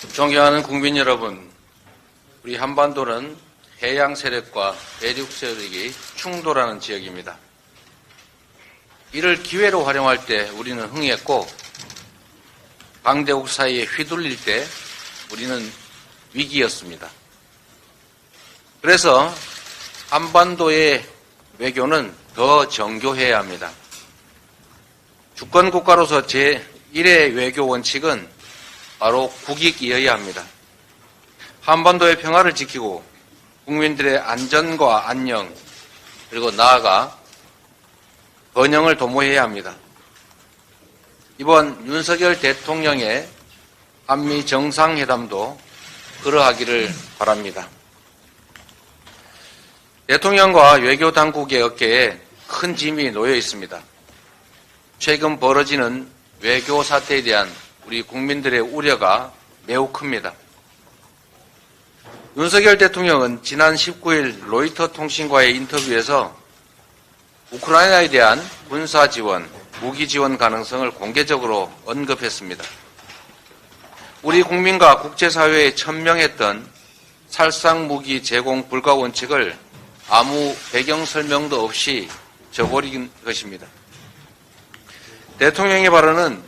존경하는 국민 여러분, 우리 한반도는 해양 세력과 대륙 세력이 충돌하는 지역입니다. 이를 기회로 활용할 때 우리는 흥했고, 강대국 사이에 휘둘릴 때 우리는 위기였습니다. 그래서 한반도의 외교는 더 정교해야 합니다. 주권국가로서 제1의 외교 원칙은 바로 국익이어야 합니다. 한반도의 평화를 지키고 국민들의 안전과 안녕, 그리고 나아가 번영을 도모해야 합니다. 이번 윤석열 대통령의 한미 정상회담도 그러하기를 바랍니다. 대통령과 외교 당국의 어깨에 큰 짐이 놓여 있습니다. 최근 벌어지는 외교 사태에 대한 우리 국민들의 우려가 매우 큽니다. 윤석열 대통령은 지난 19일 로이터 통신과의 인터뷰에서 우크라이나에 대한 군사 지원, 무기 지원 가능성을 공개적으로 언급했습니다. 우리 국민과 국제사회에 천명했던 살상 무기 제공 불가 원칙을 아무 배경 설명도 없이 저버린 것입니다. 대통령의 발언은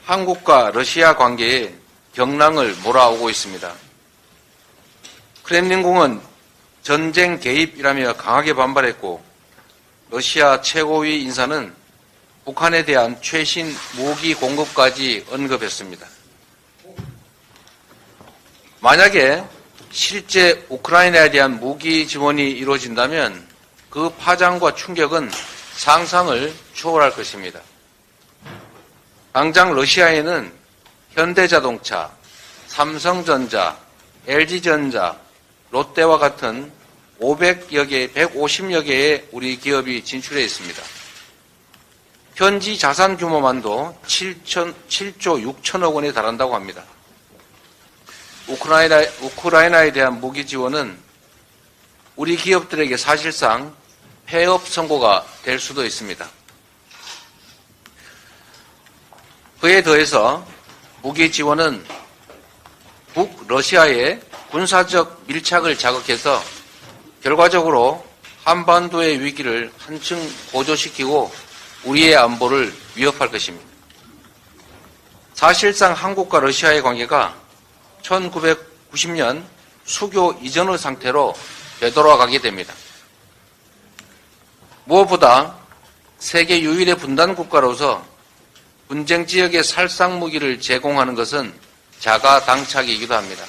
한국과 러시아 관계에 경랑을 몰아오고 있습니다. 크렘린궁은 전쟁 개입이라며 강하게 반발했고, 러시아 최고위 인사는 북한에 대한 최신 무기 공급까지 언급했습니다. 만약에 실제 우크라이나에 대한 무기 지원이 이루어진다면 그 파장과 충격은 상상을 초월할 것입니다. 당장 러시아에는 현대자동차, 삼성전자, LG전자, 롯데와 같은 500여 개, 150여 개의 우리 기업이 진출해 있습니다. 현지 자산 규모만도 7조 6천억 원에 달한다고 합니다. 우크라이나에 대한 무기 지원은 우리 기업들에게 사실상 폐업 선고가 될 수도 있습니다. 그에 더해서 무기 지원은 북러시아의 군사적 밀착을 자극해서 결과적으로 한반도의 위기를 한층 고조시키고 우리의 안보를 위협할 것입니다. 사실상 한국과 러시아의 관계가 1990년 수교 이전의 상태로 되돌아가게 됩니다. 무엇보다 세계 유일의 분단 국가로서 분쟁 지역에 살상 무기를 제공하는 것은 자가당착이기도 합니다.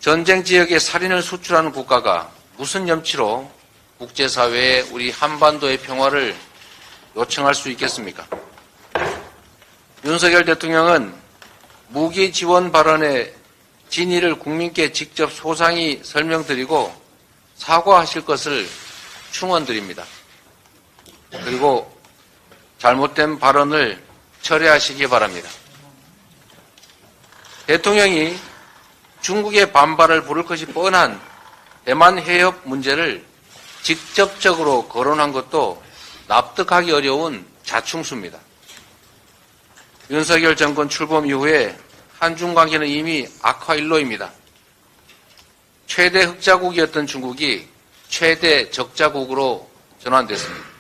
전쟁 지역에 살인을 수출하는 국가가 무슨 염치로 국제사회에 우리 한반도의 평화를 요청할 수 있겠습니까? 윤석열 대통령은 무기 지원 발언의 진위를 국민께 직접 소상히 설명드리고 사과하실 것을 충원드립니다. 그리고 잘못된 발언을 철회하시기 바랍니다. 대통령이 중국의 반발을 부를 것이 뻔한 대만 해협 문제를 직접적으로 거론한 것도 납득하기 어려운 자충수입니다. 윤석열 정권 출범 이후에 한중 관계는 이미 악화일로입니다. 최대 흑자국이었던 중국이 최대 적자국으로 전환됐습니다.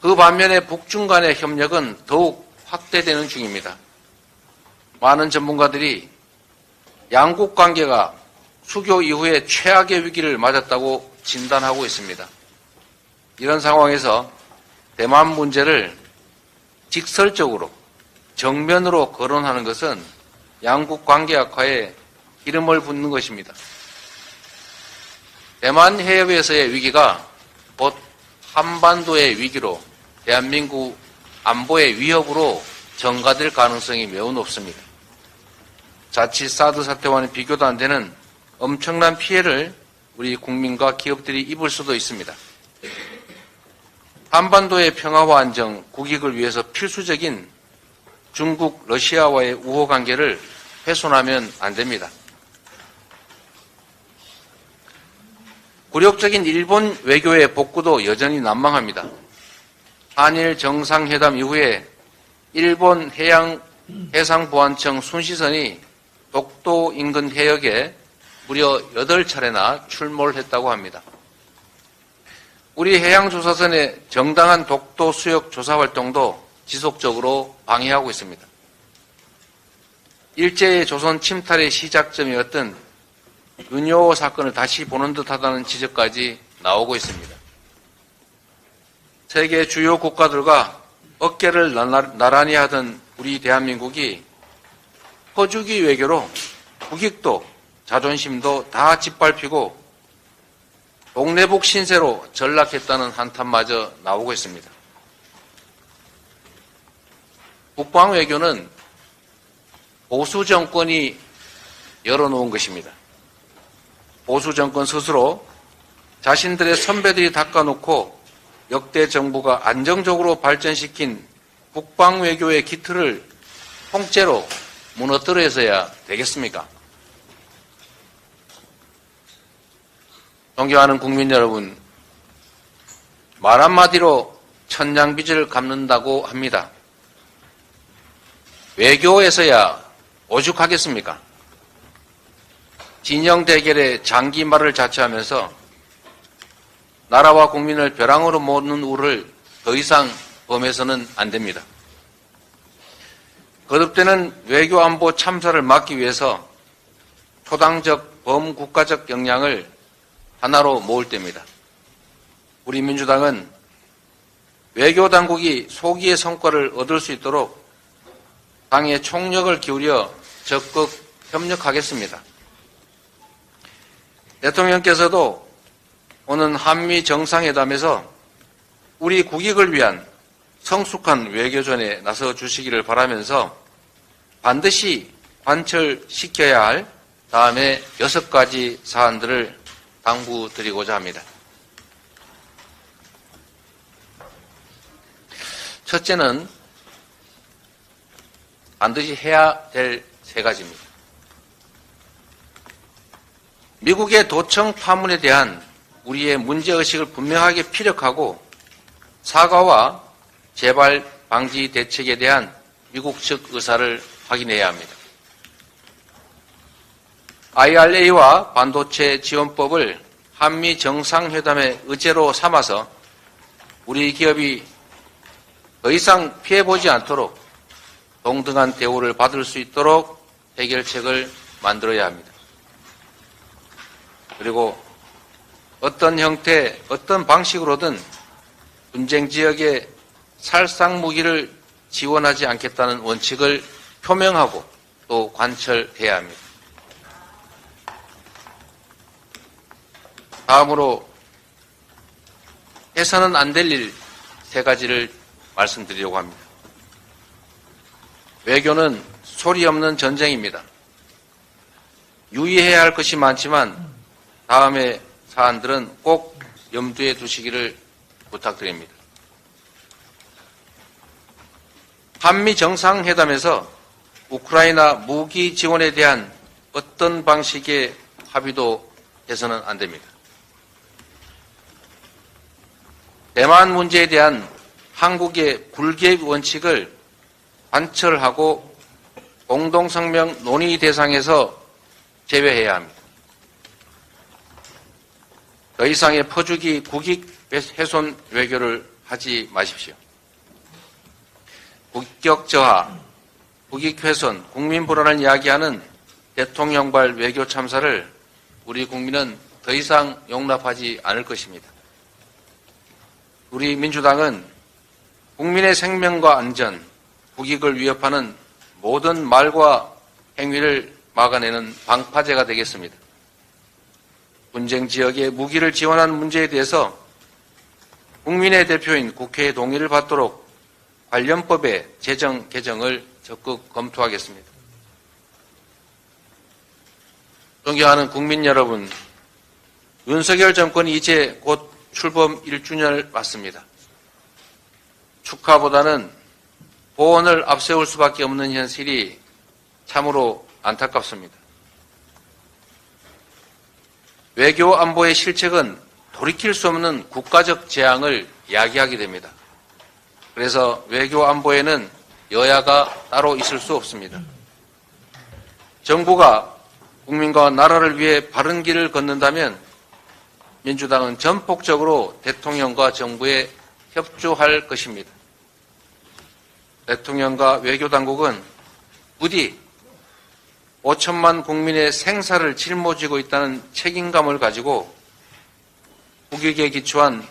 그 반면에 북중 간의 협력은 더욱 확대되는 중입니다. 많은 전문가들이 양국 관계가 수교 이후에 최악의 위기를 맞았다고 진단하고 있습니다. 이런 상황에서 대만 문제를 직설적으로 정면으로 거론하는 것은 양국 관계 악화에 기름을 붓는 것입니다. 대만 해협에서의 위기가 곧 한반도의 위기로 대한민국 안보의 위협으로 전가될 가능성이 매우 높습니다. 자칫 사드 사태와는 비교도 안 되는 엄청난 피해를 우리 국민과 기업들이 입을 수도 있습니다. 한반도의 평화와 안정, 국익을 위해서 필수적인 중국, 러시아와의 우호 관계를 훼손하면 안 됩니다. 굴욕적인 일본 외교의 복구도 여전히 난망합니다. 한일 정상회담 이후에 일본 해양 해상보안청 순시선이 독도 인근 해역에 무려 8차례나 출몰을 했다고 합니다. 우리 해양조사선의 정당한 독도 수역 조사 활동도 지속적으로 방해하고 있습니다. 일제의 조선 침탈의 시작점이었던 윤효호 사건을 다시 보는 듯하다는 지적까지 나오고 있습니다. 세계 주요 국가들과 어깨를 나란히 하던 우리 대한민국이 퍼주기 외교로 국익도 자존심도 다 짓밟히고 동네북 신세로 전락했다는 한탄마저 나오고 있습니다. 국방 외교는 보수 정권이 열어놓은 것입니다. 보수 정권 스스로 자신들의 선배들이 닦아놓고 역대 정부가 안정적으로 발전시킨 국방 외교의 기틀을 통째로 무너뜨려서야 되겠습니까? 존경하는 국민 여러분, 말 한마디로 천냥빚을 갚는다고 합니다. 외교에서야 오죽하겠습니까? 진영 대결의 장기말을 자처하면서 나라와 국민을 벼랑으로 모는 우를 더 이상 범해서는 안 됩니다. 거듭되는 외교안보 참사를 막기 위해서 초당적 범국가적 역량을 하나로 모을 때입니다. 우리 민주당은 외교당국이 소기의 성과를 얻을 수 있도록 당의 총력을 기울여 적극 협력하겠습니다. 대통령께서도 오는 한미 정상회담에서 우리 국익을 위한 성숙한 외교전에 나서 주시기를 바라면서 반드시 관철시켜야 할 다음에 6가지 사안들을 당부드리고자 합니다. 첫째는 반드시 해야 될 3가지입니다. 미국의 도청 파문에 대한 우리의 문제의식을 분명하게 피력하고 사과와 재발 방지 대책에 대한 미국 측 의사를 확인해야 합니다. IRA와 반도체 지원법을 한미 정상회담의 의제로 삼아서 우리 기업이 더 이상 피해보지 않도록 동등한 대우를 받을 수 있도록 해결책을 만들어야 합니다. 그리고 어떤 형태, 어떤 방식으로든 분쟁 지역에 살상 무기를 지원하지 않겠다는 원칙을 표명하고 또 관철해야 합니다. 다음으로 해서는 안 될 일 3가지를 말씀드리려고 합니다. 외교는 소리 없는 전쟁입니다. 유의해야 할 것이 많지만 다음의 사안들은 꼭 염두에 두시기를 부탁드립니다. 한미 정상회담에서 우크라이나 무기 지원에 대한 어떤 방식의 합의도 해서는 안 됩니다. 대만 문제에 대한 한국의 굴개입 원칙을 관철하고 공동성명 논의 대상에서 제외해야 합니다. 더 이상의 퍼주기 국익 훼손 외교를 하지 마십시오. 국격 저하, 국익 훼손, 국민 불안을 야기하는 대통령발 외교 참사를 우리 국민은 더 이상 용납하지 않을 것입니다. 우리 민주당은 국민의 생명과 안전, 국익을 위협하는 모든 말과 행위를 막아내는 방파제가 되겠습니다. 분쟁 지역에 무기를 지원하는 문제에 대해서 국민의 대표인 국회의 동의를 받도록 관련법의 제정 개정을 적극 검토하겠습니다. 존경하는 국민 여러분, 윤석열 정권이 이제 곧 출범 1주년을 맞습니다. 축하보다는 보원을 앞세울 수밖에 없는 현실이 참으로 안타깝습니다. 외교 안보의 실책은 돌이킬 수 없는 국가적 재앙을 야기하게 됩니다. 그래서 외교 안보에는 여야가 따로 있을 수 없습니다. 정부가 국민과 나라를 위해 바른 길을 걷는다면 민주당은 전폭적으로 대통령과 정부에 협조할 것입니다. 대통령과 외교당국은 부디 5천만 국민의 생사를 짊어지고 있다는 책임감을 가지고 국익에 기초한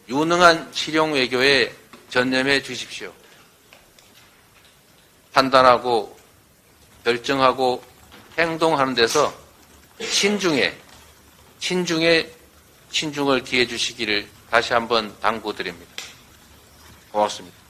유능한 실용 외교에 전념해 주십시오. 판단하고 결정하고 행동하는 데서 신중을 기해 주시기를 다시 한번 당부드립니다. 고맙습니다.